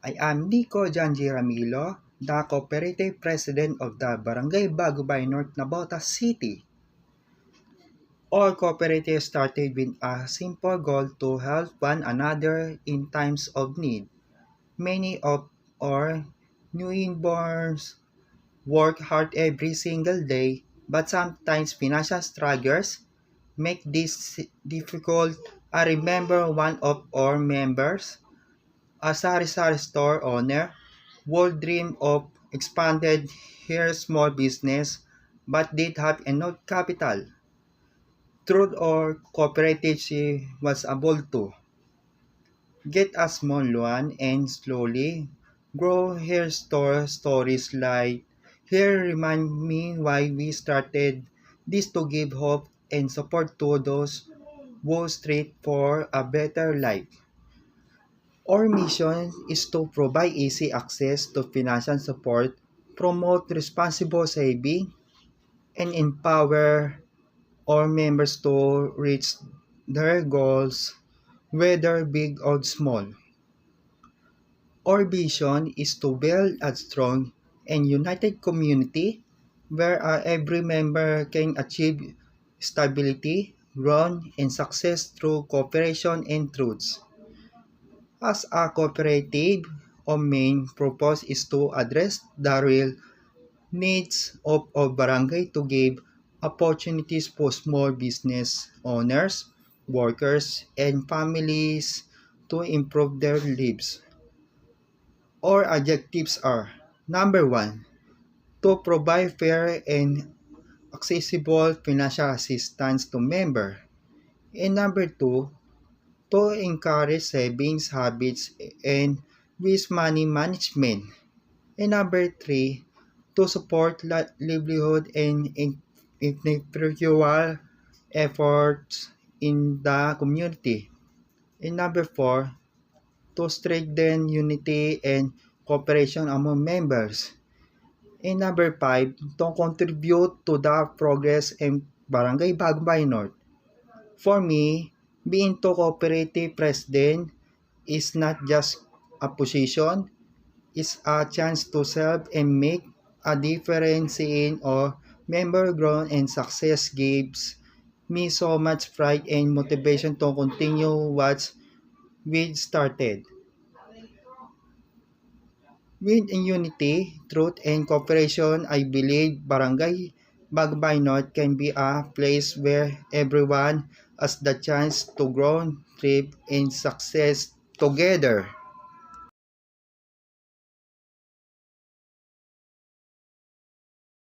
I am Nico Janji Ramilo, the Cooperative President of the Barangay Bagubay North Navotas City. All cooperatives started with a simple goal to help one another in times of need. Many of our newborns work hard every single day, but sometimes financial struggles make this difficult. I remember one of our members, a sari-sari store owner, would dream of expanded her small business but did have enough capital. Through our cooperative, she was able to get a small loan and slowly grow her store. Stories like here remind me why we started this, to give hope and support to those who strive for a better life. Our mission is to provide easy access to financial support, promote responsible saving, and empower our members to reach their goals, whether big or small. Our vision is to build a strong and united community where every member can achieve stability, growth, and success through cooperation and truths. As a cooperative, our main purpose is to address the real needs of our barangay, to give opportunities for small business owners, workers, and families to improve their lives. Our objectives are: number one, to provide fair and accessible financial assistance to members. And number two, to encourage savings habits and risk money management. And number three, to support livelihood and individual efforts in the community. And number four, to strengthen unity and cooperation among members. And number five, to contribute to the progress in Barangay Bagumay North. For me, being to cooperative president is not just a position, it's a chance to serve and make a difference in our member growth and success. Gives me so much pride and motivation to continue what we started. With unity, truth, and cooperation, I believe Barangay Bagbay North can be a place where everyone has the chance to grow, thrive, and success together.